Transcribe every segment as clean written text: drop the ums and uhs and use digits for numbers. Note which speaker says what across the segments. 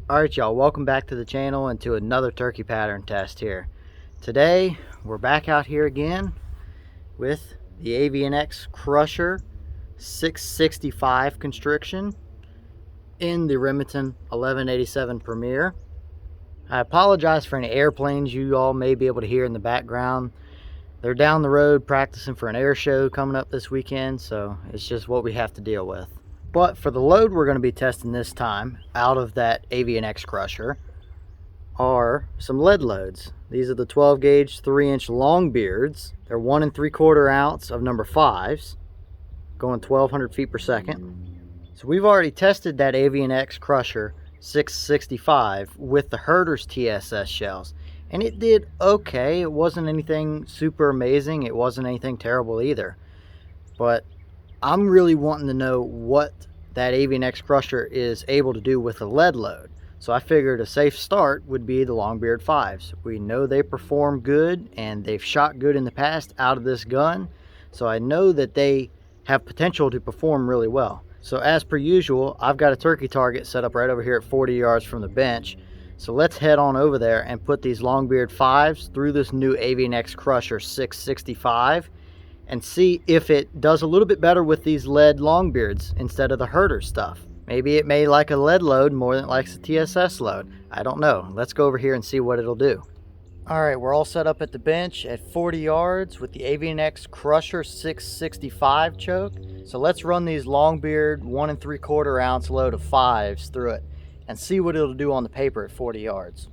Speaker 1: Alright y'all, welcome back to the channel and to another turkey pattern test here. Today we're back out here again with the Avian-X Crusher 665 constriction in the Remington 1187 Premier. I apologize for any airplanes you all may be able to hear in the background. They're down the road practicing for an air show coming up this weekend, so it's just what we have to deal with. But for the load we're going to be testing this time out of that Avian-X Crusher are some lead loads. These are the 12 gauge 3-inch Longbeards. They're 1 3/4 ounce of number 5s, going 1200 feet per second. So we've already tested that Avian-X Crusher 665 with the Herder's TSS shells, and it did okay. It wasn't anything super amazing. It wasn't anything terrible either. But I'm really wanting to know what that Avian-X Crusher is able to do with a lead load. So I figured a safe start would be the Longbeard 5s. We know they perform good and they've shot good in the past out of this gun. So I know that they have potential to perform really well. So as per usual, I've got a turkey target set up right over here at 40 yards from the bench. So let's head on over there and put these Longbeard 5s through this new Avian-X Crusher 665 and see if it does a little bit better with these lead Longbeards instead of the Herder stuff. Maybe it may like a lead load more than it likes a TSS load. I don't know. Let's go over here and see what it'll do. Alright, we're all set up at the bench at 40 yards with the Avian-X Crusher 665 choke. So let's run these Longbeard 1 3/4 ounce load of 5s through it and see what it'll do on the paper at 40 yards.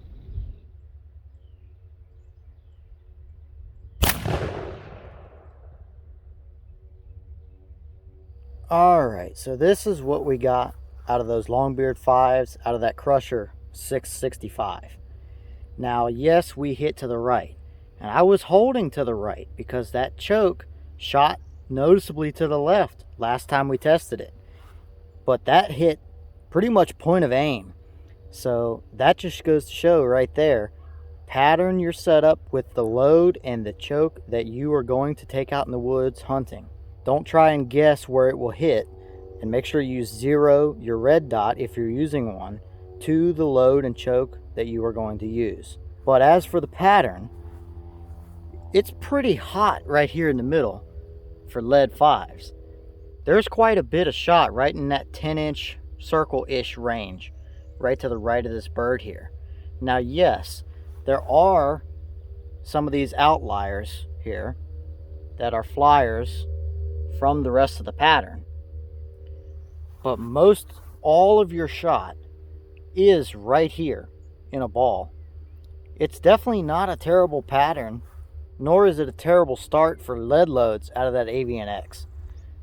Speaker 1: Alright, so this is what we got out of those Longbeard 5s, out of that Crusher 665. Now, yes, we hit to the right. And I was holding to the right because that choke shot noticeably to the left last time we tested it. But that hit pretty much point of aim. So that just goes to show right there. Pattern your setup with the load and the choke that you are going to take out in the woods hunting. Don't try and guess where it will hit, and make sure you zero your red dot, if you're using one, to the load and choke that you are going to use. But as for the pattern, it's pretty hot right here in the middle for lead 5s. There's quite a bit of shot right in that 10-inch circle-ish range, right to the right of this bird here. Now, yes, there are some of these outliers here that are flyers from the rest of the pattern, but most all of your shot is right here in a ball. It's definitely not a terrible pattern, nor is it a terrible start for lead loads out of that Avian-X.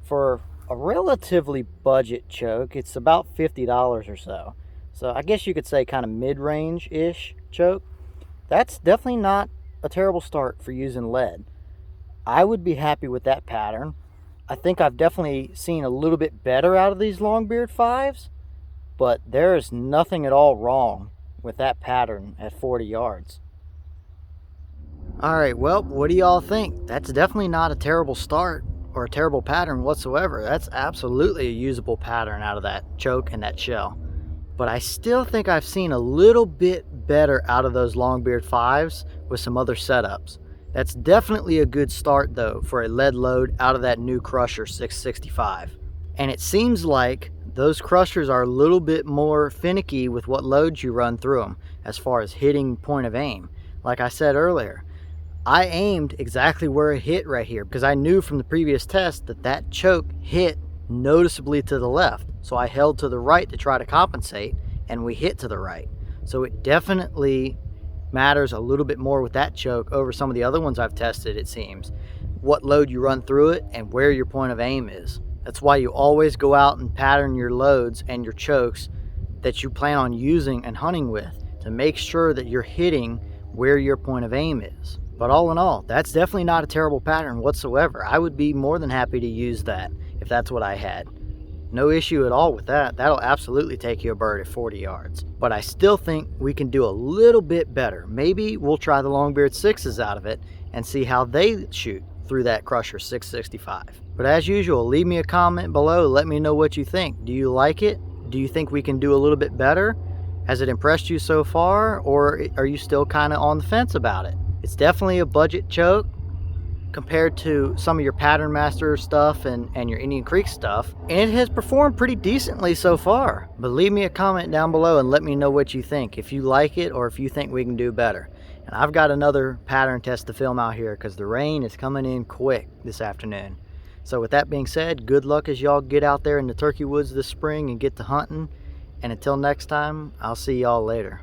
Speaker 1: For a relatively budget choke, it's about $50 or so. So I guess you could say kind of mid-range ish choke. That's definitely not a terrible start for using lead. I would be happy with that pattern. I think I've definitely seen a little bit better out of these Longbeard 5s, but there is nothing at all wrong with that pattern at 40 yards. Alright, well, what do y'all think? That's definitely not a terrible start or a terrible pattern whatsoever. That's absolutely a usable pattern out of that choke and that shell. But I still think I've seen a little bit better out of those Longbeard 5s with some other setups. That's definitely a good start though for a lead load out of that new Crusher 665. And it seems like those Crushers are a little bit more finicky with what loads you run through them as far as hitting point of aim. Like I said earlier, I aimed exactly where it hit right here because I knew from the previous test that that choke hit noticeably to the left. So I held to the right to try to compensate, and we hit to the right. So it definitely matters a little bit more with that choke over some of the other ones I've tested, it seems. What load you run through it and where your point of aim is. That's why you always go out and pattern your loads and your chokes that you plan on using and hunting with to make sure that you're hitting where your point of aim is. But all in all, that's definitely not a terrible pattern whatsoever. I would be more than happy to use that if that's what I had. No issue at all with that. That'll absolutely take you a bird at 40 yards. But I still think we can do a little bit better. Maybe we'll try the Longbeard 6s out of it and see how they shoot through that Crusher 665. But as usual, leave me a comment below. Let me know what you think. Do you like it? Do you think we can do a little bit better? Has it impressed you so far, or are you still kind of on the fence about it? It's definitely a budget choke compared to some of your Pattern Master stuff and your Indian Creek stuff, and it has performed pretty decently so far. But leave me a comment down below and let me know what you think, if you like it or if you think we can do better. And I've got another pattern test to film out here because the rain is coming in quick this afternoon. So with that being said, good luck as y'all get out there in the turkey woods this spring and get to hunting. And until next time, I'll see y'all later.